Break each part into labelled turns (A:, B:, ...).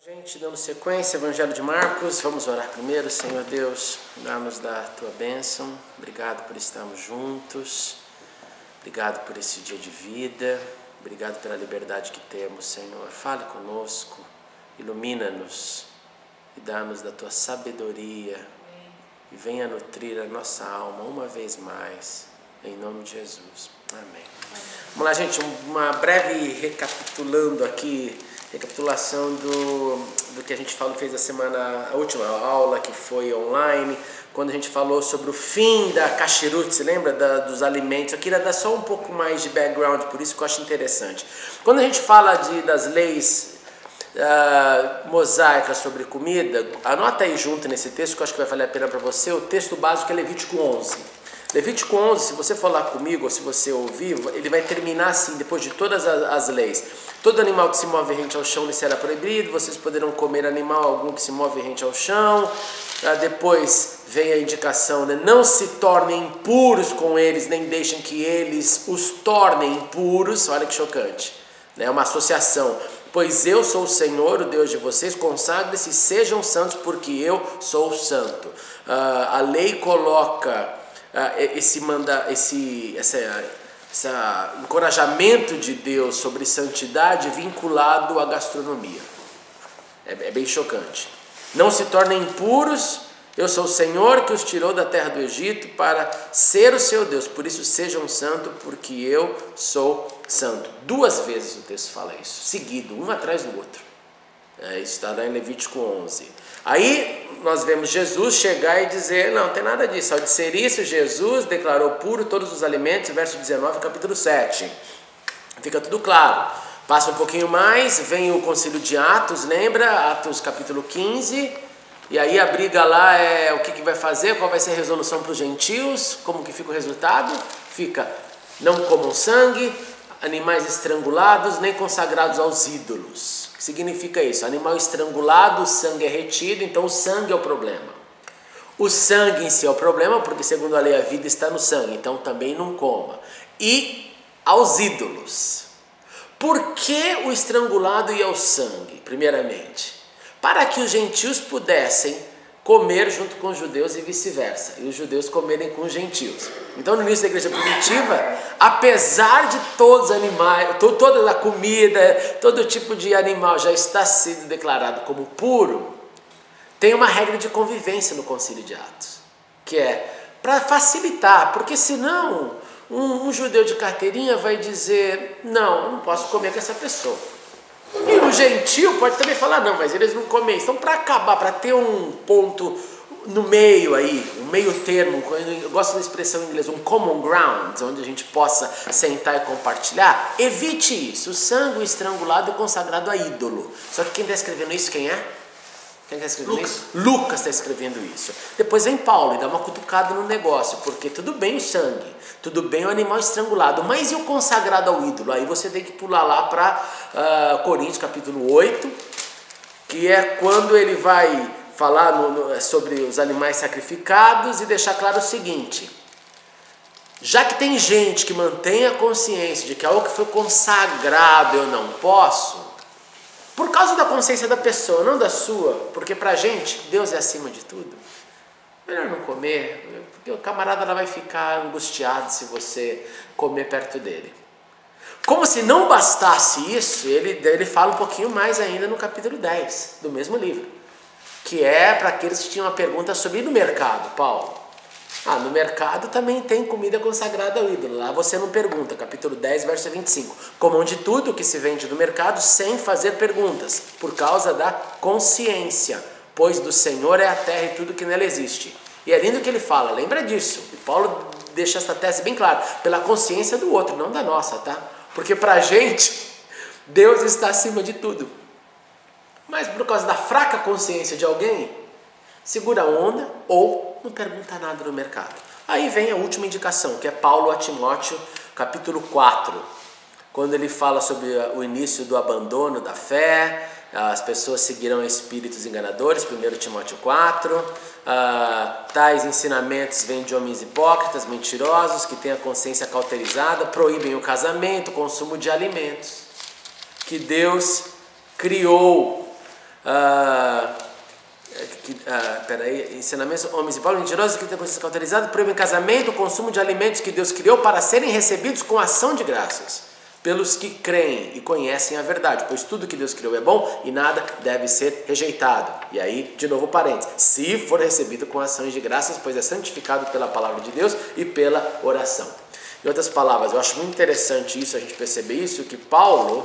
A: Gente, dando sequência, Evangelho de Marcos, vamos orar primeiro. Senhor Deus, dá-nos da Tua bênção, obrigado por estarmos juntos, obrigado por esse dia de vida, obrigado pela liberdade que temos, Senhor. Fale conosco, ilumina-nos e dá-nos da Tua sabedoria e venha nutrir a nossa alma uma vez mais, em nome de Jesus. Amém. Vamos lá, gente, uma breve recapitulação do que a gente fez a semana, a última aula que foi online, quando a gente falou sobre o fim da kashrut, você lembra dos alimentos? Eu queria dar só um pouco mais de background, por isso que eu acho interessante. Quando a gente fala das leis mosaicas sobre comida, anota aí junto nesse texto que eu acho que vai valer a pena para você, o texto básico é Levítico 11. Levítico 11, se você falar comigo ou se você ouvir, ele vai terminar assim, depois de todas as leis. Todo animal que se move rente ao chão lhe será proibido, vocês poderão comer animal algum que se move rente ao chão. Depois vem a indicação, né? Não se tornem impuros com eles, nem deixem que eles os tornem impuros. Olha que chocante, né? É uma associação. Pois eu sou o Senhor, o Deus de vocês, consagrem-se e sejam santos, porque eu sou santo. A lei coloca esse encorajamento de Deus sobre santidade vinculado à gastronomia. É bem chocante. Não se tornem impuros, eu sou o Senhor que os tirou da terra do Egito para ser o seu Deus, por isso sejam santos, porque eu sou santo. 2 vezes o texto fala isso, seguido, um atrás do outro. Isso está lá em Levítico 11. Aí nós vemos Jesus chegar e dizer, não tem nada disso. Ao dizer isso, Jesus declarou puro todos os alimentos, verso 19, capítulo 7. Fica tudo claro. Passa um pouquinho mais, vem o concílio de Atos, lembra? Atos capítulo 15. E aí a briga lá é o que vai fazer, qual vai ser a resolução para os gentios, como que fica o resultado? Fica, não comam sangue, animais estrangulados, nem consagrados aos ídolos. O que significa isso? Animal estrangulado, o sangue é retido, então o sangue é o problema. O sangue em si é o problema, porque segundo a lei a vida está no sangue, então também não coma. E aos ídolos. Por que o estrangulado ia ao sangue, primeiramente? Para que os gentios pudessem comer junto com os judeus e vice-versa, e os judeus comerem com os gentios. Então, no início da igreja primitiva, apesar de todos os animais, toda a comida, todo tipo de animal já está sendo declarado como puro, tem uma regra de convivência no concílio de Atos, que é para facilitar, porque senão um judeu de carteirinha vai dizer, não, eu não posso comer com essa pessoa. E o gentio pode também falar, não, mas eles não comem. Então, para acabar, para ter um ponto no meio aí, um meio termo, eu gosto da expressão em inglês, um common ground, onde a gente possa sentar e compartilhar, evite isso. O sangue estrangulado e consagrado a ídolo. Só que quem está escrevendo isso, quem é? Quem está escrevendo isso? Lucas está escrevendo isso. Depois vem Paulo e dá uma cutucada no negócio, porque tudo bem o sangue, tudo bem o animal estrangulado, mas e o consagrado ao ídolo? Aí você tem que pular lá para Coríntios capítulo 8, que é quando ele vai falar sobre os animais sacrificados e deixar claro o seguinte: já que tem gente que mantém a consciência de que algo que foi consagrado eu não posso, por causa da consciência da pessoa, não da sua, porque pra gente Deus é acima de tudo, melhor não comer, porque o camarada lá vai ficar angustiado se você comer perto dele. Como se não bastasse isso, ele fala um pouquinho mais ainda no capítulo 10 do mesmo livro, que é para aqueles que tinham uma pergunta sobre ir no mercado, Paulo. No mercado também tem comida consagrada ao ídolo. Lá você não pergunta. Capítulo 10, verso 25. Comam de tudo que se vende no mercado sem fazer perguntas, por causa da consciência. Pois do Senhor é a terra e tudo que nela existe. E é lindo que ele fala, lembra disso. E Paulo deixa essa tese bem clara. Pela consciência do outro, não da nossa, tá? Porque pra gente, Deus está acima de tudo. Mas por causa da fraca consciência de alguém, segura a onda ou não pergunta nada no mercado. Aí vem a última indicação, que é Paulo a Timóteo, capítulo 4, quando ele fala sobre o início do abandono da fé, as pessoas seguirão espíritos enganadores, 1 Timóteo 4, tais ensinamentos vêm de homens hipócritas, mentirosos, que têm a consciência cauterizada, proíbem o casamento, o consumo de alimentos que Deus criou Ensinamentos, homens e Paulo, mentirosos, que tem consciência cauterizada, proíbem casamento, o consumo de alimentos que Deus criou para serem recebidos com ação de graças, pelos que creem e conhecem a verdade, pois tudo que Deus criou é bom e nada deve ser rejeitado. E aí, de novo, parênteses, se for recebido com ações de graças, pois é santificado pela palavra de Deus e pela oração. Em outras palavras, eu acho muito interessante isso, a gente perceber isso, que Paulo,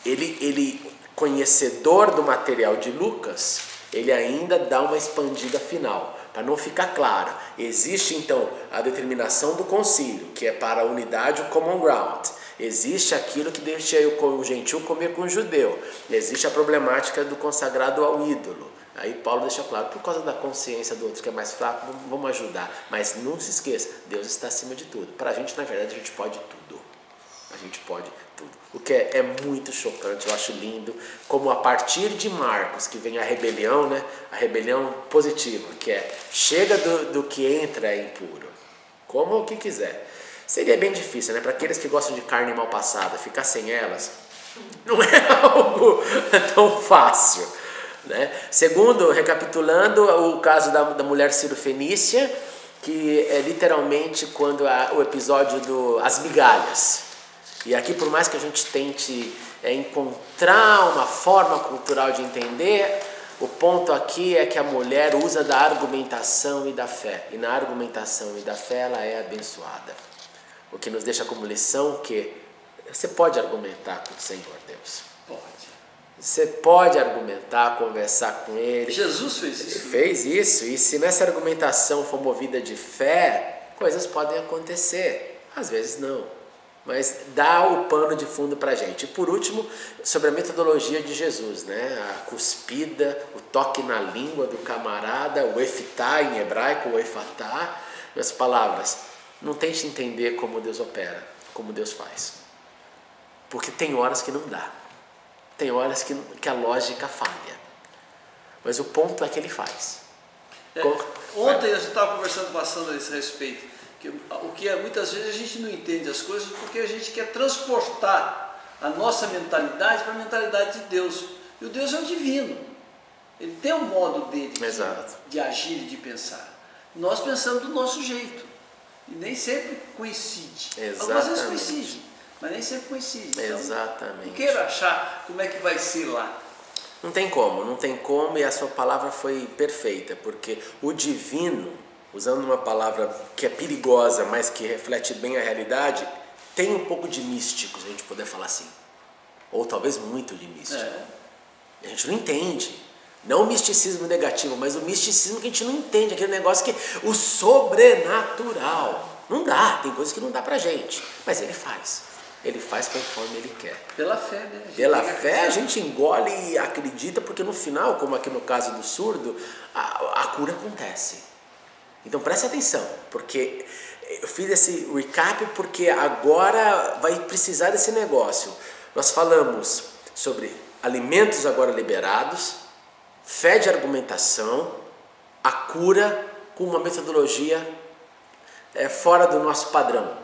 A: ele conhecedor do material de Lucas, ele ainda dá uma expandida final, para não ficar claro. Existe então a determinação do concílio, que é para a unidade, o common ground. Existe aquilo que deixa o gentil comer com o judeu. Existe a problemática do consagrado ao ídolo. Aí Paulo deixa claro, por causa da consciência do outro que é mais fraco, vamos ajudar. Mas não se esqueça, Deus está acima de tudo. Para a gente, na verdade, a gente pode tudo. A gente pode tudo. O que é muito chocante, eu acho lindo, como a partir de Marcos, que vem a rebelião, né? A rebelião positiva, que é, chega do que entra é impuro. Como o que quiser. Seria bem difícil, né? Para aqueles que gostam de carne mal passada, ficar sem elas não é algo tão fácil, né? Segundo, recapitulando, o caso da mulher cirofenícia, que é literalmente quando o episódio as migalhas. E aqui, por mais que a gente tente encontrar uma forma cultural de entender, o ponto aqui é que a mulher usa da argumentação e da fé. E na argumentação e da fé ela é abençoada. O que nos deixa como lição que você pode argumentar com o Senhor Deus.
B: Pode.
A: Você pode argumentar, conversar com Ele.
B: Jesus fez isso.
A: Ele fez isso. E se nessa argumentação for movida de fé, coisas podem acontecer. Às vezes não. Mas dá o pano de fundo para a gente. E por último, sobre a metodologia de Jesus, né? A cuspida, o toque na língua do camarada, o eftá em hebraico, o efatá. As palavras, não tente entender como Deus opera, como Deus faz. Porque tem horas que não dá. Tem horas que a lógica falha. Mas o ponto é que Ele faz.
B: Ontem eu estava conversando bastante a esse respeito. O que muitas vezes a gente não entende as coisas porque a gente quer transportar a nossa mentalidade para a mentalidade de Deus. E o Deus é o divino. Ele tem um modo dele de agir e de pensar. Nós pensamos do nosso jeito. E nem sempre coincide. Algumas vezes coincide, mas nem sempre coincide. Então,
A: exatamente.
B: não queira achar como é que vai ser lá.
A: Não tem como, e a sua palavra foi perfeita, porque o divino, usando uma palavra que é perigosa, mas que reflete bem a realidade, tem um pouco de místico, se a gente puder falar assim. Ou talvez muito de místico. A gente não entende. Não o misticismo negativo, mas o misticismo que a gente não entende. Aquele negócio que o sobrenatural. Não dá, tem coisas que não dá pra gente. Mas Ele faz. Ele faz conforme Ele quer.
B: Pela fé, né?
A: Pela fé a gente engole e acredita, porque no final, como aqui no caso do surdo, a cura acontece. Então preste atenção, porque eu fiz esse recap porque agora vai precisar desse negócio. Nós falamos sobre alimentos agora liberados, fé de argumentação, a cura com uma metodologia fora do nosso padrão.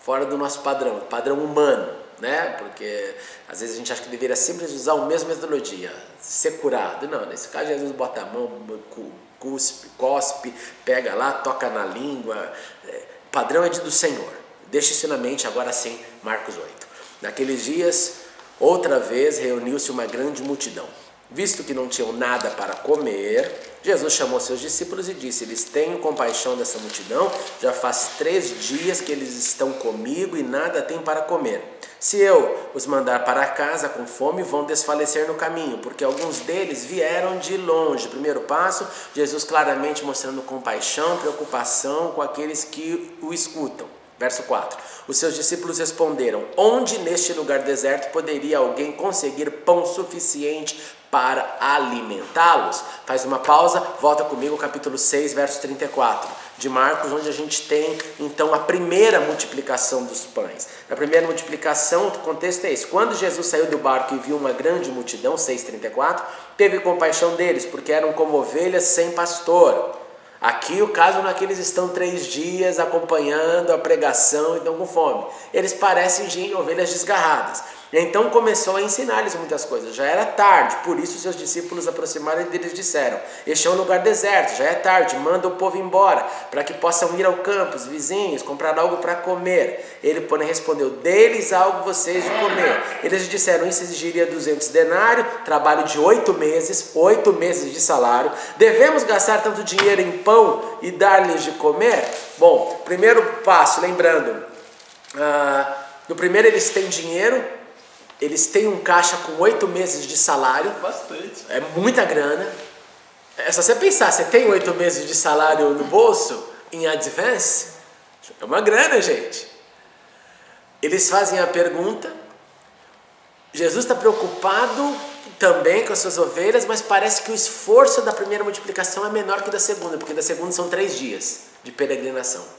A: Fora do nosso padrão humano, né? Porque às vezes a gente acha que deveria sempre usar a mesma metodologia, ser curado. Não, nesse caso Jesus bota a mão, cospe, pega lá, toca na língua. O padrão é do Senhor. Deixa isso na mente, agora sim, Marcos 8. Naqueles dias, outra vez reuniu-se uma grande multidão. Visto que não tinham nada para comer, Jesus chamou seus discípulos e disse: Eles tenham compaixão dessa multidão, já faz 3 dias que eles estão comigo e nada têm para comer. Se eu os mandar para casa com fome, vão desfalecer no caminho, porque alguns deles vieram de longe. Primeiro passo, Jesus claramente mostrando compaixão, preocupação com aqueles que o escutam. Verso 4. Os seus discípulos responderam: Onde neste lugar deserto poderia alguém conseguir pão suficiente para alimentá-los? Faz uma pausa, volta comigo ao capítulo 6, verso 34 de Marcos, onde a gente tem então a primeira multiplicação dos pães. Na primeira multiplicação, o contexto é esse: quando Jesus saiu do barco e viu uma grande multidão, 6,34, teve compaixão deles, porque eram como ovelhas sem pastor. Aqui o caso não é que eles estão 3 dias acompanhando a pregação e estão com fome. Eles parecem ovelhas desgarradas. E então começou a ensinar-lhes muitas coisas. Já era tarde, por isso seus discípulos aproximaram deles e disseram: este é um lugar deserto, já é tarde, manda o povo embora, para que possam ir ao campo, os vizinhos, comprar algo para comer. Ele, porém, respondeu: dê-lhes algo vocês de comer. Eles lhe disseram: isso exigiria 200 denários, trabalho de 8 meses de salário. Devemos gastar tanto dinheiro em pão e dar-lhes de comer? Bom, primeiro passo, lembrando, no primeiro eles têm dinheiro. Eles têm um caixa com 8 meses de salário.
B: Bastante.
A: É muita grana. É só você pensar, você tem 8 meses de salário no bolso, em advance, é uma grana, gente. Eles fazem a pergunta. Jesus está preocupado também com as suas ovelhas, mas parece que o esforço da primeira multiplicação é menor que da segunda, porque da segunda são 3 dias de peregrinação.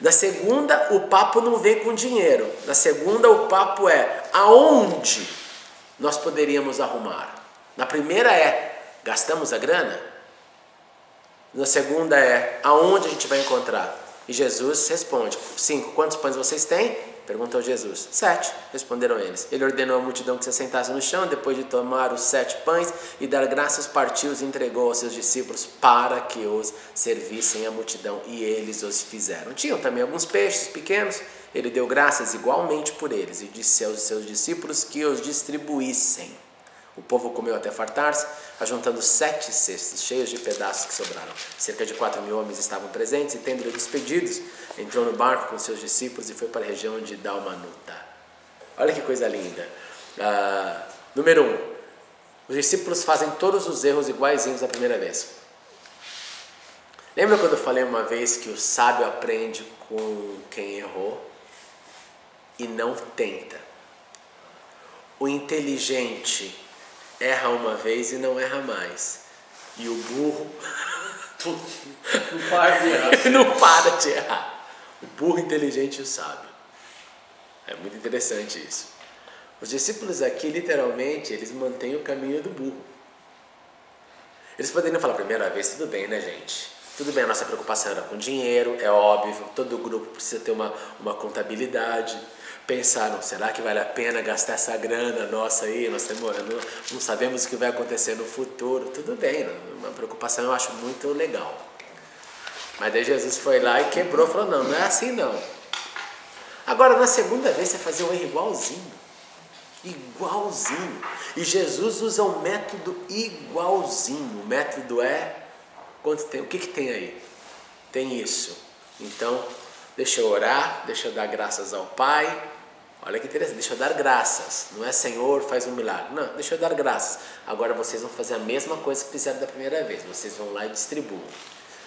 A: Na segunda, o papo não vem com dinheiro. Na segunda, o papo é aonde nós poderíamos arrumar. Na primeira é, gastamos a grana? Na segunda é, aonde a gente vai encontrar? E Jesus responde: 5, quantos pães vocês têm? Perguntou Jesus. 7, responderam eles. Ele ordenou à multidão que se assentasse no chão, depois de tomar os 7 pães e dar graças, partiu-os e entregou aos seus discípulos para que os servissem à multidão, e eles os fizeram. Tinham também alguns peixes pequenos, ele deu graças igualmente por eles e disse aos seus discípulos que os distribuíssem. O povo comeu até fartar-se, ajuntando 7 cestos cheios de pedaços que sobraram. Cerca de 4.000 homens estavam presentes e, tendo-lhe despedidos, entrou no barco com seus discípulos e foi para a região de Dalmanuta. Olha que coisa linda. Número 1. Os discípulos fazem todos os erros iguaizinhos da primeira vez. Lembra quando eu falei uma vez que o sábio aprende com quem errou e não tenta? O inteligente erra uma vez e não erra mais. E o burro
B: não para de errar.
A: não para de errar. O burro inteligente e o sábio. É muito interessante isso. Os discípulos aqui, literalmente, eles mantêm o caminho do burro. Eles poderiam falar: primeira vez, tudo bem, né, gente? Tudo bem, a nossa preocupação era com dinheiro, é óbvio, todo grupo precisa ter uma contabilidade. Pensaram: será que vale a pena gastar essa grana nossa aí? Nós não sabemos o que vai acontecer no futuro. Tudo bem, uma preocupação eu acho muito legal. Mas daí Jesus foi lá e quebrou, falou: não é assim não. Agora, na segunda vez, você fazia um erro igualzinho. Igualzinho. E Jesus usa um método igualzinho. O método é... Quanto tem? O que tem aí? Tem isso. Então, deixa eu orar, deixa eu dar graças ao Pai. Olha que interessante, deixa eu dar graças. Não é Senhor, faz um milagre. Não, deixa eu dar graças. Agora vocês vão fazer a mesma coisa que fizeram da primeira vez. Vocês vão lá e distribuem.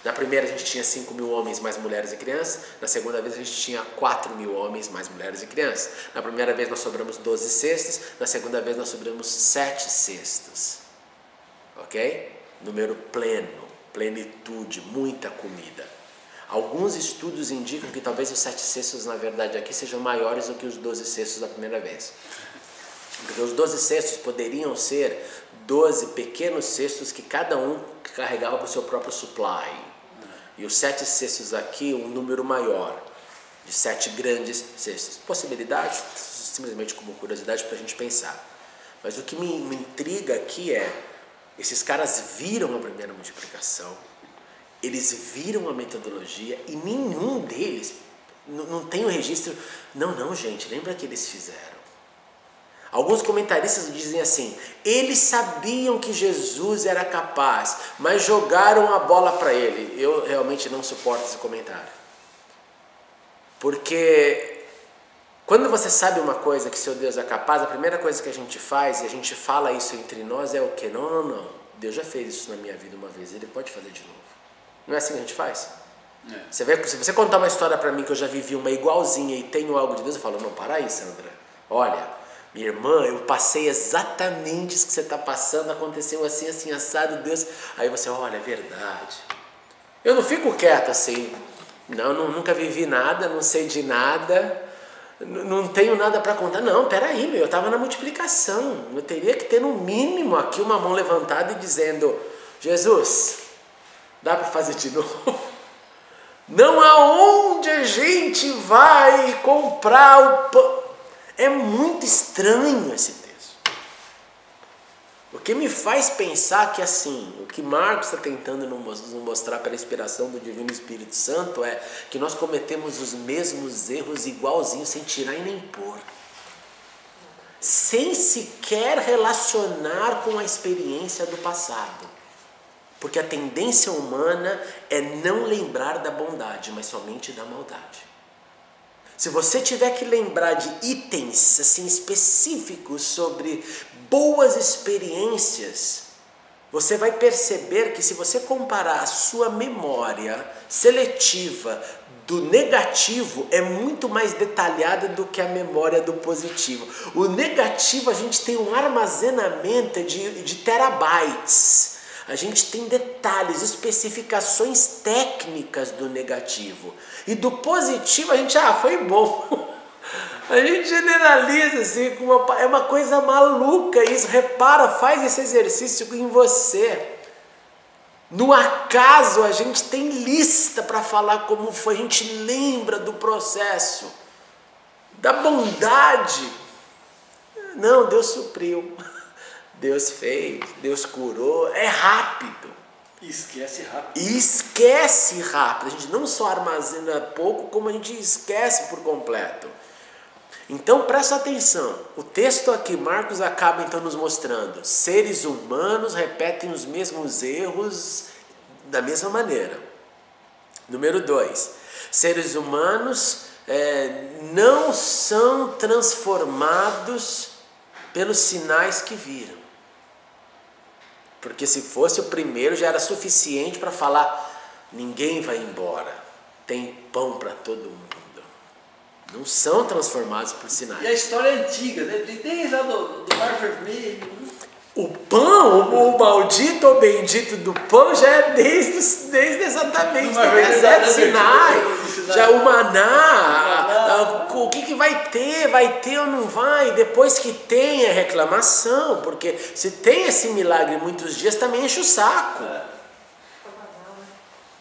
A: Na primeira a gente tinha 5.000 homens, mais mulheres e crianças. Na segunda vez a gente tinha 4.000 homens, mais mulheres e crianças. Na primeira vez nós sobramos 12 cestos. Na segunda vez nós sobramos 7 cestos. Ok? Número pleno, plenitude, muita comida. Alguns estudos indicam que talvez os 7 cestos, na verdade, aqui sejam maiores do que os 12 cestos da primeira vez. Porque os 12 cestos poderiam ser 12 pequenos cestos que cada um carregava para o seu próprio supply. E os 7 cestos aqui, um número maior, de 7 grandes cestos. Possibilidade, simplesmente como curiosidade para a gente pensar. Mas o que me intriga aqui é, esses caras viram a primeira multiplicação, eles viram a metodologia e nenhum deles, não tem o registro, não gente, lembra que eles fizeram. Alguns comentaristas dizem assim: eles sabiam que Jesus era capaz, mas jogaram a bola para ele. Eu realmente não suporto esse comentário. Porque quando você sabe uma coisa que seu Deus é capaz, a primeira coisa que a gente faz, e a gente fala isso entre nós, é o quê? Não. Deus já fez isso na minha vida uma vez, Ele pode fazer de novo. Não é assim que a gente faz? Você vê, se você contar uma história para mim que eu já vivi uma igualzinha e tenho algo de Deus, eu falo: não, para aí, Sandra. Olha, minha irmã, eu passei exatamente isso que você está passando, aconteceu assim, assim, assado, Deus... Aí você: olha, é verdade. Eu não fico quieto assim. Nunca vivi nada, não sei de nada, não tenho nada para contar. Não, peraí, eu estava na multiplicação. Eu teria que ter no mínimo aqui uma mão levantada e dizendo: Jesus, dá para fazer de novo? Não aonde a gente vai comprar o pão. É muito estranho esse texto. O que me faz pensar que assim, o que Marcos está tentando nos mostrar pela inspiração do Divino Espírito Santo é que nós cometemos os mesmos erros igualzinhos, sem tirar e nem pôr. Sem sequer relacionar com a experiência do passado. Porque a tendência humana é não lembrar da bondade, mas somente da maldade. Se você tiver que lembrar de itens assim específicos sobre boas experiências, você vai perceber que se você comparar a sua memória seletiva do negativo, é muito mais detalhada do que a memória do positivo. O negativo, a gente tem um armazenamento de terabytes. A gente tem detalhes, especificações técnicas do negativo. E do positivo a gente, foi bom. A gente generaliza assim, é uma coisa maluca isso. Repara, faz esse exercício em você. No acaso a gente tem lista para falar como foi, a gente lembra do processo. Da bondade. Não, Deus supriu. Deus fez, Deus curou, é rápido.
B: E esquece rápido.
A: Esquece rápido. A gente não só armazena pouco, como a gente esquece por completo. Então presta atenção. O texto aqui, Marcos acaba então nos mostrando. Seres humanos repetem os mesmos erros da mesma maneira. Número 2. Seres humanos não são transformados pelos sinais que viram. Porque se fosse o primeiro já era suficiente para falar, ninguém vai embora, tem pão para todo mundo. Não são transformados por sinais.
B: E a história é antiga, né? Desde lá do Mar Vermelho.
A: O pão, o maldito ou bendito do pão já é desde exatamente o deserto Sinai. Já o maná, o que vai ter ou não vai? Depois que tem é reclamação, porque se tem esse milagre muitos dias também enche o saco.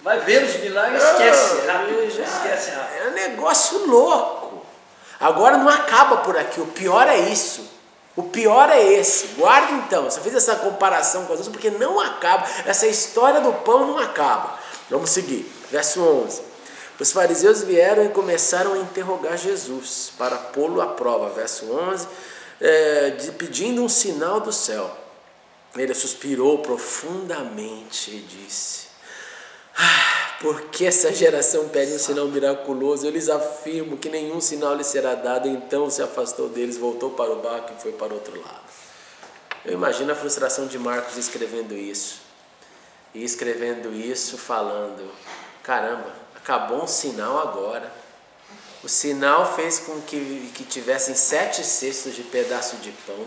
B: Vai ver os milagres, esquece rápido.
A: É um negócio louco. Agora não acaba por aqui, o pior é isso. O pior é esse. Guarda então, você fez essa comparação com as outras porque não acaba. Essa história do pão não acaba. Vamos seguir. Verso 11. Os fariseus vieram e começaram a interrogar Jesus para pô-lo à prova. Verso 11. Pedindo um sinal do céu. Ele suspirou profundamente e disse: por que essa geração pede um sinal miraculoso? Eu lhes afirmo que nenhum sinal lhe será dado. Então se afastou deles, voltou para o barco e foi para o outro lado. Eu imagino a frustração de Marcos escrevendo isso. E escrevendo isso falando, caramba, acabou um sinal agora. O sinal fez com que tivessem 7 cestos de pedaço de pão.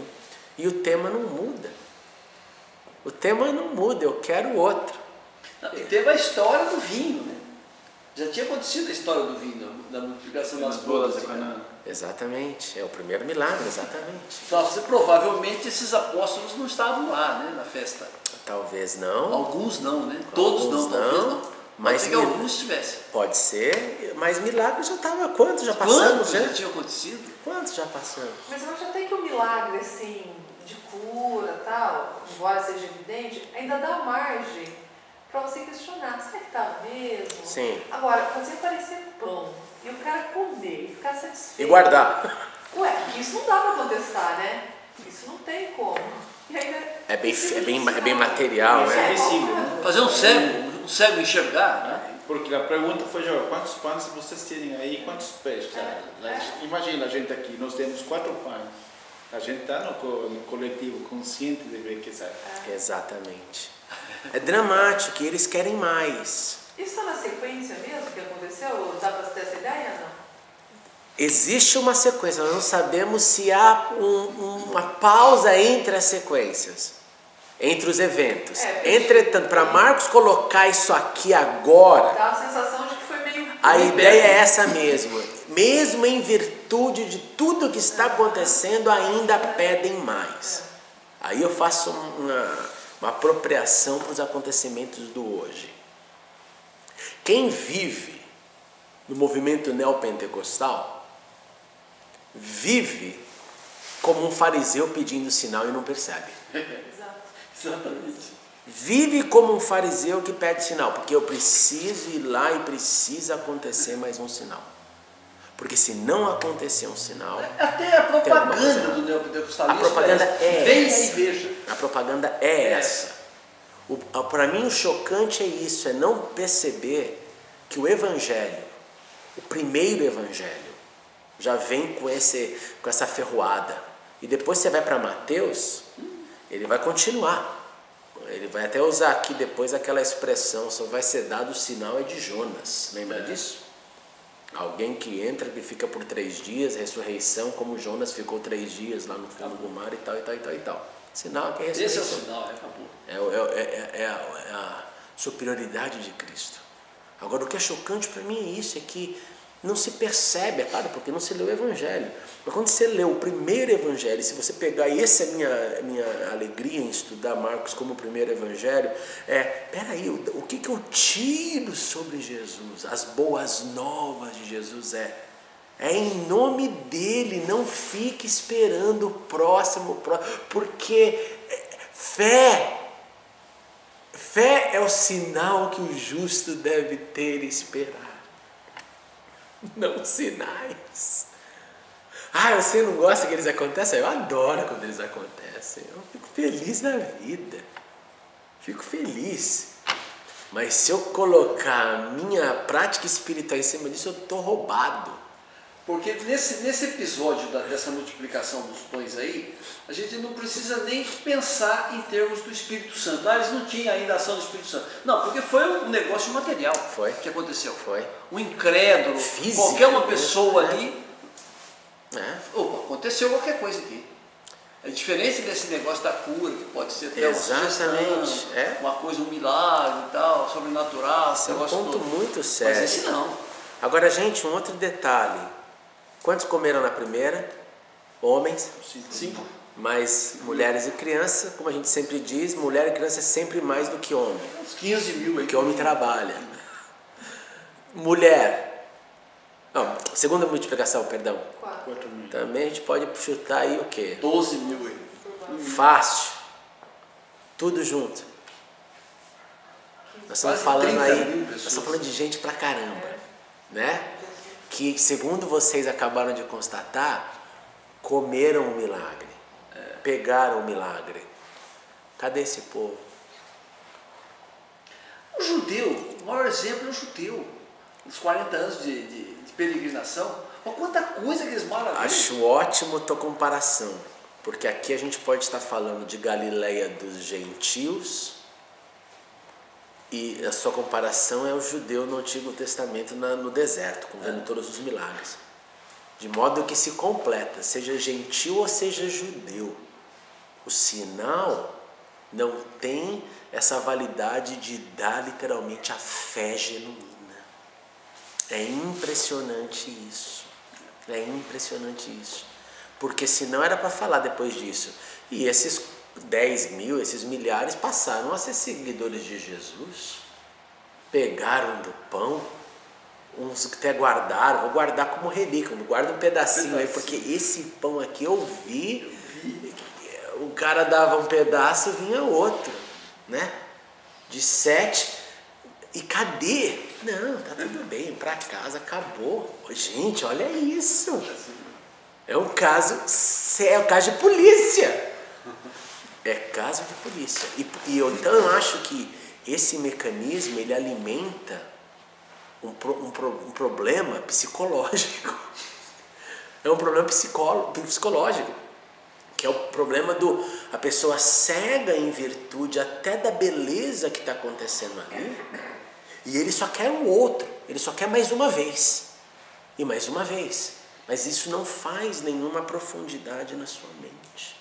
A: E o tema não muda. O tema não muda, eu quero outro.
B: E teve a história do vinho, né? Já tinha acontecido a história do vinho, da multiplicação das bodas de Canaã.
A: Exatamente, é o primeiro milagre, exatamente.
B: Então, provavelmente esses apóstolos não estavam lá, né, na festa.
A: Talvez não.
B: Alguns não, né? Todos não, talvez não.
A: Mas
B: que alguns tivessem.
A: Pode ser, mas milagre já estava. Quantos já passamos?
B: Quantos já tinha acontecido?
A: Quantos já passamos?
C: Mas eu acho até que o milagre, assim, de cura, tal, embora seja evidente, ainda dá margem para você questionar, será que está mesmo?
A: Sim.
C: Agora, fazer parecer pão e o cara comer e ficar satisfeito.
A: E guardar.
C: Ué, isso não dá para contestar, né? Isso não tem como. E ainda
A: é bem material, né?
B: Fazer um cego enxergar, né?
D: Porque a pergunta foi, quantos pães vocês têm aí, quantos peixes? Imagina a gente aqui, nós temos 4 pães. A gente está no coletivo consciente de ver que sabe.
A: Exatamente. É dramático, eles querem mais.
C: Isso está na sequência mesmo que aconteceu? Dá para ter essa ideia, não?
A: Existe uma sequência, nós não sabemos se há uma pausa entre as sequências, entre os eventos. Entretanto, para Marcos colocar isso aqui agora,
C: dá a sensação de que foi meio...
A: A ideia é essa mesmo. Mesmo em virtude de tudo que está acontecendo, ainda pedem mais. Aí eu faço uma apropriação para os acontecimentos do hoje. Quem vive no movimento neopentecostal vive como um fariseu pedindo sinal e não percebe.
C: Exato.
B: Exatamente.
A: Vive como um fariseu que pede sinal, porque eu preciso ir lá e precisa acontecer mais um sinal. Porque se não acontecer um sinal...
B: Até a propaganda do neopentecostalismo.
A: A propaganda é
B: venha
A: essa.
B: e veja.
A: A propaganda é essa. Para mim o chocante é isso, é não perceber que o evangelho, o primeiro evangelho, já vem com essa ferroada. E depois você vai para Mateus, ele vai continuar. Ele vai até usar aqui depois aquela expressão, só vai ser dado o sinal é de Jonas. Lembra disso? Alguém que entra, que fica por 3 dias, ressurreição, como Jonas ficou 3 dias lá no fundo do mar e tal, e tal, e tal, e tal. Sinal que é ressurreição.
B: Esse é o sinal, acabou.
A: É a superioridade de Cristo. Agora, o que é chocante para mim é isso, é que não se percebe, é claro, porque não se lê o Evangelho. Mas quando você lê o primeiro Evangelho, se você pegar, e essa é a minha alegria em estudar Marcos como o primeiro Evangelho, peraí, o que eu tiro sobre Jesus? As boas novas de Jesus é em nome dele, não fique esperando o próximo, porque fé é o sinal que o justo deve ter e esperar. Não sinais. Você não gosta que eles acontecem? Eu adoro quando eles acontecem. Eu fico feliz na vida. Fico feliz. Mas se eu colocar a minha prática espiritual em cima disso, eu estou roubado.
B: Porque nesse episódio dessa multiplicação dos pães aí, a gente não precisa nem pensar em termos do Espírito Santo. Eles não tinham ainda a ação do Espírito Santo. Não, porque foi um negócio material que aconteceu.
A: Foi.
B: Um incrédulo,
A: físico,
B: qualquer uma pessoa ali.
A: Opa,
B: aconteceu qualquer coisa aqui. É diferente desse negócio da cura, que pode ser até
A: exatamente,
B: uma coisa, um milagre e tal, sobrenatural.
A: Esse é um ponto muito sério.
B: Mas esse não.
A: Agora, gente, um outro detalhe. Quantos comeram na primeira? Homens?
B: 5.
A: Mas mulheres e crianças, como a gente sempre diz, mulher e criança é sempre mais do que homem.
B: Uns 15 mil aí.
A: Porque homem trabalha. Mulher. Não, segunda multiplicação, perdão.
B: 4 mil.
A: Também a gente pode chutar aí o quê?
B: 12 mil aí.
A: Fácil. Tudo junto. Nós estamos falando aí, nós estamos falando de gente pra caramba, né? Que, segundo vocês acabaram de constatar, comeram o milagre, pegaram o milagre. Cadê esse povo?
B: O judeu, o maior exemplo é o judeu. Os 40 anos de peregrinação. Olha quanta coisa que eles maravilham.
A: Acho ótimo a tua comparação, porque aqui a gente pode estar falando de Galileia dos gentios, e a sua comparação é o judeu no Antigo Testamento no deserto, vendo todos os milagres. De modo que se completa, seja gentil ou seja judeu. O sinal não tem essa validade de dar literalmente a fé genuína. É impressionante isso. É impressionante isso. Porque senão era para falar depois disso. E esses 10 mil, esses milhares passaram a ser seguidores de Jesus. Pegaram do pão, uns até guardaram, vou guardar como relíquia, guarda um pedacinho aí, porque esse pão aqui eu vi, o cara dava um pedaço, vinha outro, né? De 7, e cadê? Não, tá tudo bem, para casa, acabou. Gente, olha isso. É um caso de polícia. É caso de polícia. E eu então acho que esse mecanismo, ele alimenta um problema psicológico. É um problema psicológico, que é o problema a pessoa cega em virtude até da beleza que está acontecendo ali, e ele só quer um outro, ele só quer mais uma vez, e mais uma vez, mas isso não faz nenhuma profundidade na sua mente.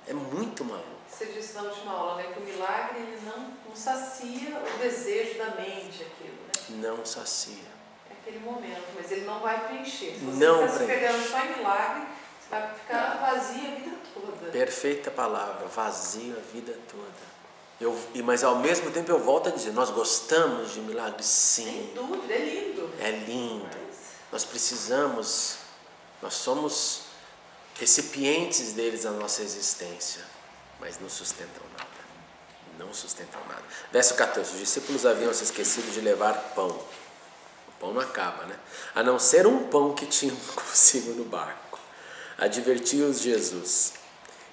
A: É muito maluco.
C: Você disse na última aula, né, que o milagre ele não sacia o desejo da mente, aquilo, né?
A: Não sacia.
C: É aquele momento, mas ele não vai preencher. Se você
A: Não
C: ficar se pegando só em milagre, você vai ficar vazio a vida toda.
A: Perfeita palavra, vazio a vida toda. Mas ao mesmo tempo eu volto a dizer, nós gostamos de milagres? Sim.
C: Sem dúvida, é lindo.
A: É lindo. Nós precisamos, nós somos recipientes deles na nossa existência, mas não sustentam nada. Não sustentam nada. Verso 14. Os discípulos haviam se esquecido de levar pão. O pão não acaba, né? A não ser um pão que tinham consigo no barco. Advertiu-os Jesus: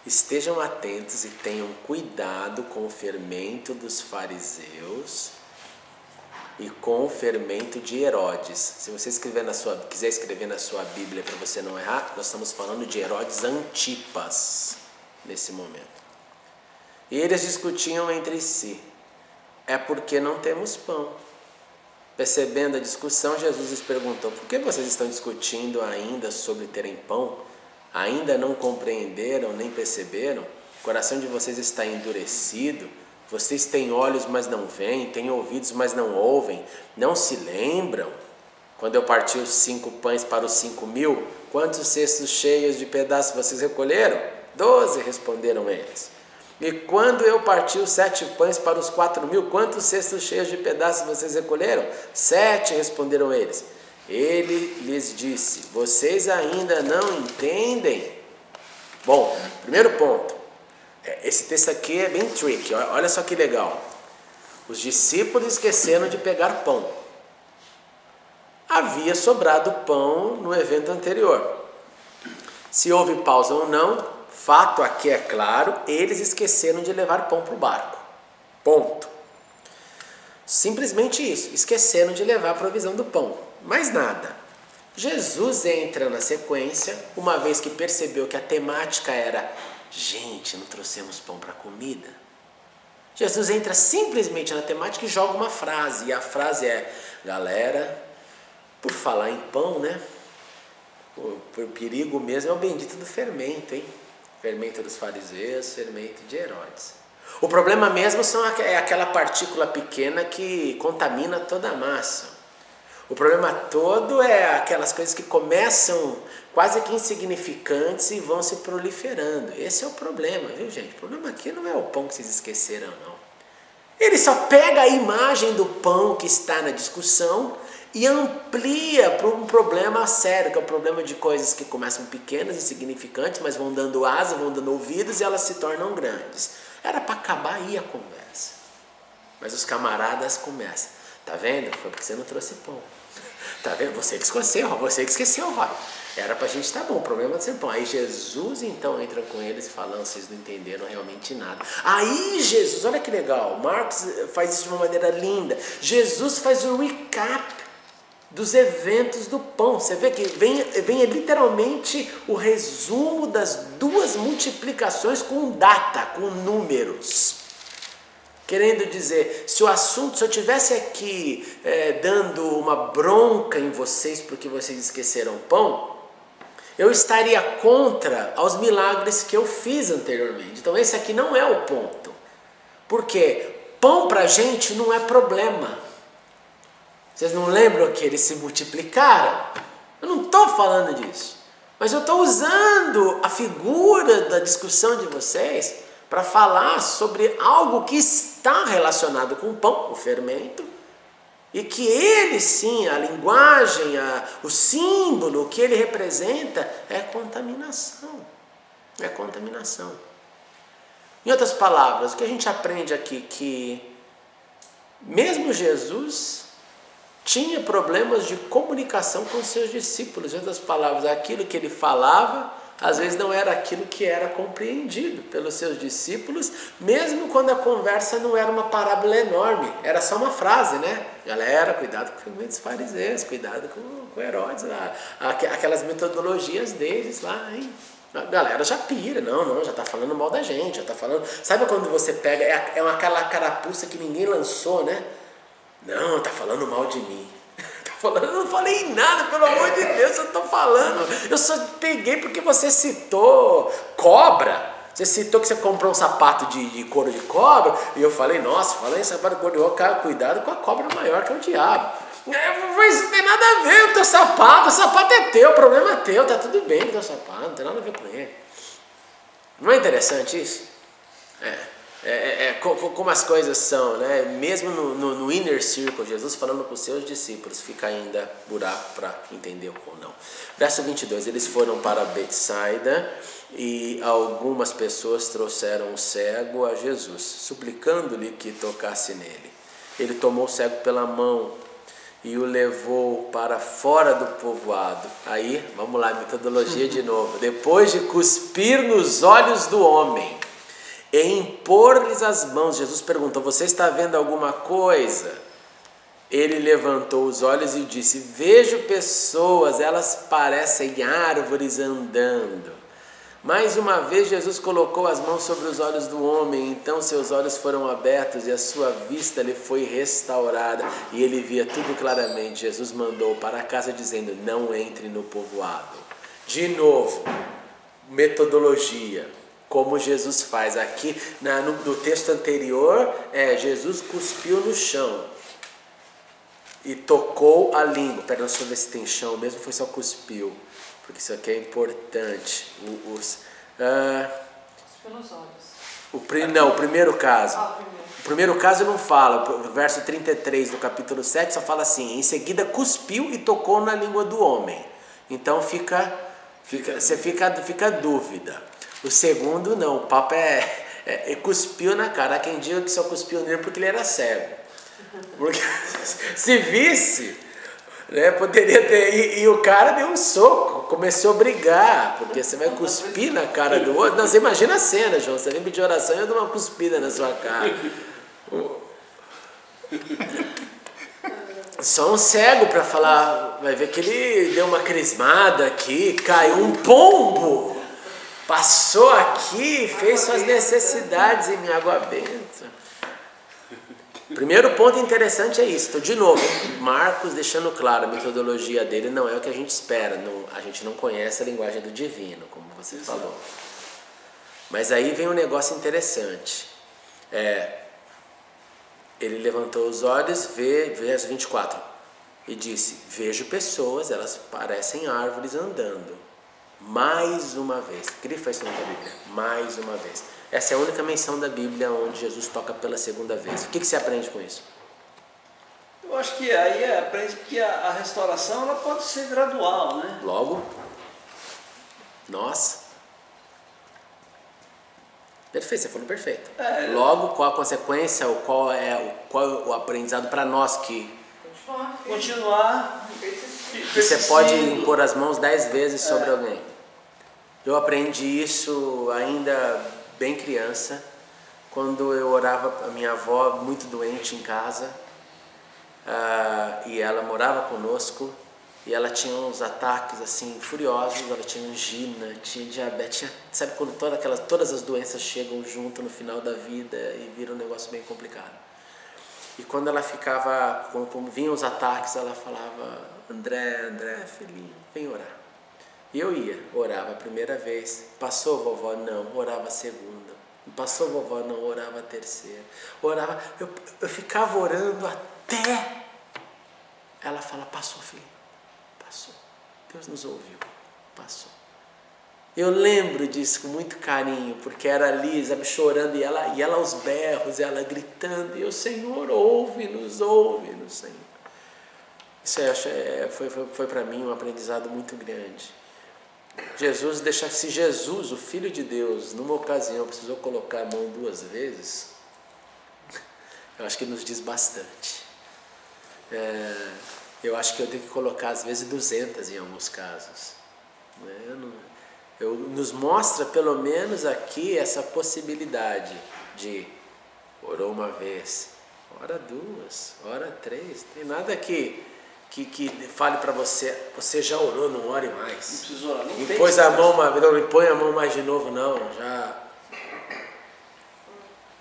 A: estejam atentos e tenham cuidado com o fermento dos fariseus e com o fermento de Herodes. Se você quiser escrever na sua Bíblia para você não errar, nós estamos falando de Herodes Antipas nesse momento. E eles discutiam entre si: é porque não temos pão. Percebendo a discussão, Jesus lhes perguntou: por que vocês estão discutindo ainda sobre terem pão? Ainda não compreenderam nem perceberam? O coração de vocês está endurecido. Vocês têm olhos, mas não veem, têm ouvidos, mas não ouvem. Não se lembram? Quando eu parti os 5 pães para os 5.000, quantos cestos cheios de pedaços vocês recolheram? 12, responderam eles. E quando eu parti os 7 pães para os 4.000, quantos cestos cheios de pedaços vocês recolheram? 7, responderam eles. Ele lhes disse: vocês ainda não entendem? Bom, primeiro ponto. Esse texto aqui é bem tricky, olha só que legal. Os discípulos esqueceram de pegar pão. Havia sobrado pão no evento anterior. Se houve pausa ou não, fato aqui é claro, eles esqueceram de levar pão para o barco. Ponto. Simplesmente isso, esqueceram de levar a provisão do pão. Mais nada. Jesus entra na sequência, uma vez que percebeu que a temática era: gente, não trouxemos pão para comida. Jesus entra simplesmente na temática e joga uma frase. E a frase é: galera, por falar em pão, né? O perigo mesmo é o bendito do fermento, hein? Fermento dos fariseus, fermento de Herodes. O problema mesmo é aquela partícula pequena que contamina toda a massa. O problema todo é aquelas coisas que começam quase que insignificantes e vão se proliferando. Esse é o problema, viu, gente? O problema aqui não é o pão que vocês esqueceram, não. Ele só pega a imagem do pão que está na discussão e amplia para um problema sério, que é o problema de coisas que começam pequenas, insignificantes, mas vão dando asa, vão dando ouvidos e elas se tornam grandes. Era para acabar aí a conversa. Mas os camaradas começam: tá vendo? Foi porque você não trouxe pão. Tá vendo? Você que esqueceu, Roy. Era pra gente, tá bom, o problema é ser pão. Aí Jesus então entra com eles falando: vocês não entenderam realmente nada. Aí Jesus, olha que legal, Marcos faz isso de uma maneira linda. Jesus faz o recap dos eventos do pão. Você vê que vem literalmente o resumo das 2 multiplicações com data, com números. Querendo dizer, se eu tivesse aqui dando uma bronca em vocês porque vocês esqueceram pão, eu estaria contra aos milagres que eu fiz anteriormente. Então esse aqui não é o ponto. Porque pão pra gente não é problema. Vocês não lembram que eles se multiplicaram? Eu não estou falando disso. Mas eu estou usando a figura da discussão de vocês para falar sobre algo que está relacionado com o pão, o fermento, e que ele sim, a linguagem, o símbolo, o que ele representa é contaminação. É contaminação. Em outras palavras, o que a gente aprende aqui que mesmo Jesus tinha problemas de comunicação com seus discípulos. Em outras palavras, aquilo que ele falava às vezes não era aquilo que era compreendido pelos seus discípulos, mesmo quando a conversa não era uma parábola enorme, era só uma frase, né? Galera, cuidado com os fariseus, cuidado com Herodes, aquelas metodologias deles lá, hein? A galera já pira, não, já está falando mal da gente, já está falando... Sabe quando você pega, aquela carapuça que ninguém lançou, né? Não, está falando mal de mim. Eu não falei nada, pelo amor de Deus, eu estou falando. Eu só peguei porque você citou cobra. Você citou que você comprou um sapato de couro de cobra. E eu falei, nossa, falei em sapato de couro de cobra, cuidado com a cobra maior que é o diabo. Mas não tem nada a ver com o teu sapato. O sapato é teu, o problema é teu. Tá tudo bem com o teu sapato, não tem nada a ver com ele. Não é interessante isso? Como as coisas são, né? Mesmo no inner circle, Jesus falando com os seus discípulos, fica ainda buraco para entender ou não. Verso 22, eles foram para Betsaida e algumas pessoas trouxeram o cego a Jesus, suplicando-lhe que tocasse nele. Ele tomou o cego pela mão e o levou para fora do povoado. Aí, vamos lá, metodologia de novo. Depois de cuspir nos olhos do homem e impor-lhes as mãos, Jesus perguntou: você está vendo alguma coisa? Ele levantou os olhos e disse: vejo pessoas, elas parecem árvores andando. Mais uma vez Jesus colocou as mãos sobre os olhos do homem, então seus olhos foram abertos e a sua vista lhe foi restaurada e ele via tudo claramente. Jesus mandou para casa dizendo: não entre no povoado. De novo, metodologia, como Jesus faz aqui no texto anterior, Jesus cuspiu no chão e tocou a língua. Pera, deixa eu ver se tem chão mesmo, foi só cuspiu, porque isso aqui é importante.
C: Cuspiu nos olhos.
A: O primeiro caso.
C: O
A: primeiro caso não fala, o verso 33 do capítulo 7 só fala assim: em seguida cuspiu e tocou na língua do homem. Então fica dúvida. O segundo não, o papo cuspiu na cara. Há quem diga que só cuspiu nele porque ele era cego. Porque se visse, né, poderia ter. E o cara deu um soco, começou a brigar, porque você vai cuspir na cara do outro. Não, você imagina a cena, João. Você vem pedir oração e eu dou uma cuspida na sua cara. Só um cego para falar, vai ver que ele deu uma crismada aqui, caiu um pombo, passou aqui, fez suas necessidades em minha água benta. Primeiro ponto interessante é isso. Então, de novo, Marcos deixando claro, a metodologia dele não é o que a gente espera. A gente não conhece a linguagem do divino, como você falou. Mas aí vem um negócio interessante. Ele levantou os olhos, verso 24, e disse: vejo pessoas, elas parecem árvores andando. Mais uma vez, grifa isso na Bíblia, mais uma vez. Essa é a única menção da Bíblia onde Jesus toca pela segunda vez. O que você aprende com isso?
B: Eu acho que aí aprende que a restauração ela pode ser gradual, né?
A: Logo, nossa. Perfeito, você falou perfeito. Logo, qual a consequência, qual é o aprendizado para nós que...
B: Continuar.
A: Que você pode impor as mãos 10 vezes sobre alguém. Eu aprendi isso ainda bem criança, quando eu orava a minha avó muito doente em casa, e ela morava conosco, e ela tinha uns ataques assim furiosos, ela tinha angina, tinha diabetes, sabe quando todas as doenças chegam junto no final da vida e vira um negócio bem complicado. E quando ela ficava, quando vinham os ataques, ela falava: André, filhinho, vem orar. E eu ia, orava a primeira vez, passou vovó, não, orava a segunda, passou vovó, não, orava a terceira, orava, eu ficava orando até ela fala: passou, filho, passou, Deus nos ouviu, passou. Eu lembro disso com muito carinho, porque era a Liz, chorando, e ela aos berros, ela gritando, e eu: Senhor, ouve-nos, Senhor. Isso foi para mim um aprendizado muito grande. Se Jesus, o Filho de Deus, numa ocasião precisou colocar a mão 2 vezes, eu acho que nos diz bastante. Eu acho que eu tenho que colocar às vezes 200 em alguns casos. Nos mostra pelo menos aqui essa possibilidade de orou uma vez, ora 2, ora 3, tem nada que fale para você já orou, não ore mais.
B: Não precisa orar, não
A: tem. Pôs a mão uma vez, não põe a mão mais de novo, não. Já.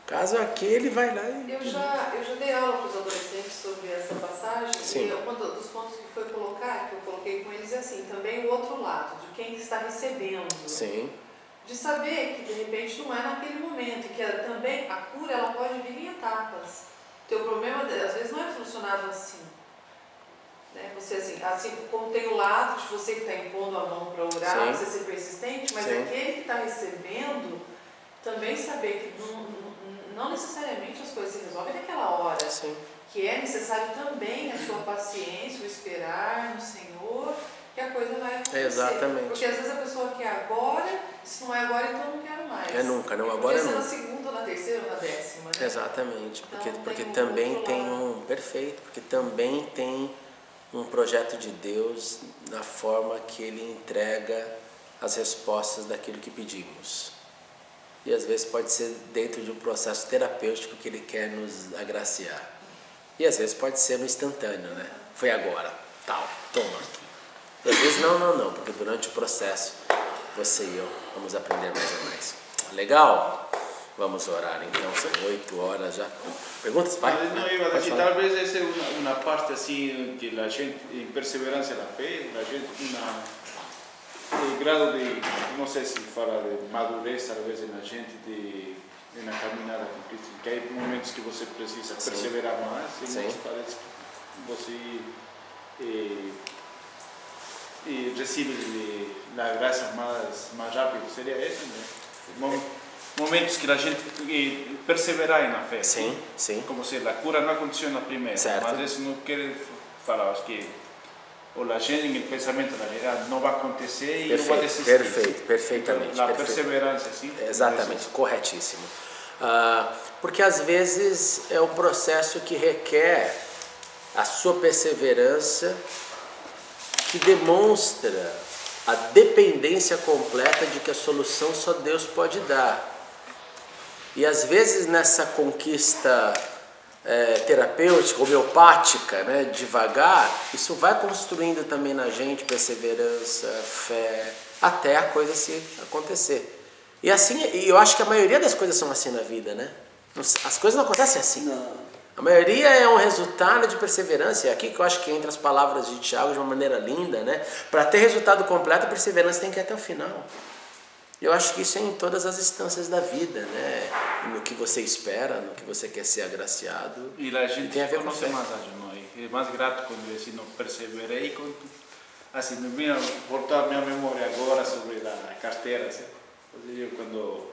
A: Caso aqui, ele vai lá e...
C: Eu já dei aula para os adolescentes sobre essa passagem.
A: Sim.
C: E um dos pontos que foi colocar, que eu coloquei com eles, é assim, também o outro lado, de quem está recebendo.
A: Sim.
C: De saber que, de repente, não é naquele momento, que também a cura ela pode vir em etapas. O teu problema, às vezes, não é solucionado assim. Né? Você, assim como tem o lado de você que está impondo a mão para orar, você ser persistente, mas aquele que está recebendo também saber que não Não necessariamente as coisas se resolvem naquela hora.
A: Sim.
C: Que é necessário também a sua paciência, o esperar no Senhor, que a coisa vai acontecer.
A: Exatamente.
C: Porque às vezes a pessoa quer agora, se não é agora, então eu não quero mais.
A: É nunca, não, agora é
C: nunca.
A: nunca.
C: Na segunda, ou na terceira, ou na 10ª, né?
A: Exatamente, porque,
C: Então,
A: porque
C: tem um
A: também
C: outro
A: tem
C: lado.
A: perfeito, porque também tem um projeto de Deus na forma que Ele entrega as respostas daquilo que pedimos. E às vezes pode ser dentro de um processo terapêutico que Ele quer nos agraciar. E às vezes pode ser no instantâneo, né? Foi agora, tal, toma. E às vezes não, porque durante o processo você e eu vamos aprender mais e mais. Legal? Vamos orar então, são 8 horas já. Perguntas, pai?
D: Não, eu acho que talvez essa é uma parte assim que a gente, em perseverança na fé, a gente, grado de, não sei se fala de madurez, talvez na gente, na caminhada com Cristo, que há momentos que você precisa perseverar mais, e nos parece que você recebe a graça mais rápido, seria esse, né? Momentos que a gente perseverar na fé.
A: Sim, sim.
D: Como se a cura não aconteceu na primeira,
A: certo.
D: mas isso não quer falar que a gente, em pensamento, não vai acontecer e não vai desistir.
A: Perfeito, perfeitamente.
D: Então, a perseverança, sim.
A: Exatamente, corretíssimo. Porque às vezes é um processo que requer a sua perseverança, que demonstra a dependência completa de que a solução só Deus pode dar. E às vezes nessa conquista terapêutica, homeopática, né, devagar, isso vai construindo também na gente perseverança, fé, até a coisa se acontecer. E assim, eu acho que a maioria das coisas são assim na vida, né? As coisas não acontecem assim.
B: Não.
A: A maioria é um resultado de perseverança. E aqui que eu acho que entra as palavras de Tiago de uma maneira linda, né? Para ter resultado completo, a perseverança tem que ir até o final. Eu acho que isso é em todas as instâncias da vida, né? No que você espera, no que você quer ser agraciado.
D: E a gente
A: tem a ver com
D: conoce
A: fé.
D: mais a gente, é mais grato quando eu assim, não perseverei, quando assim, me vinha voltar a minha memória agora sobre a carteira, assim. Eu quando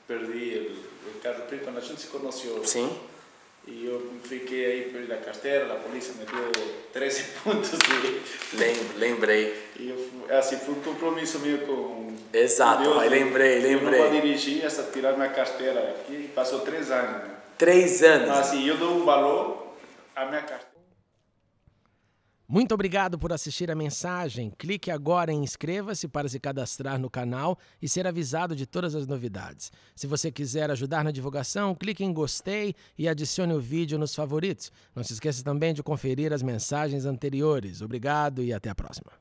D: perdi o carro preto, quando a gente se conheceu.
A: Sim.
D: E eu fiquei aí perdi a carteira, a polícia me deu 13 pontos de...
A: Lembrei.
D: E eu, assim, foi um compromisso meu com
A: Exato,
D: Deus.
A: lembrei.
D: Eu não vou dirigir essa tirar minha carteira aqui, passou 3 anos. Né?
A: 3 anos.
D: Mas assim, eu dou um valor à minha carteira.
E: Muito obrigado por assistir a mensagem. Clique agora em inscreva-se para se cadastrar no canal e ser avisado de todas as novidades. Se você quiser ajudar na divulgação, clique em gostei e adicione o vídeo nos favoritos. Não se esqueça também de conferir as mensagens anteriores. Obrigado e até a próxima.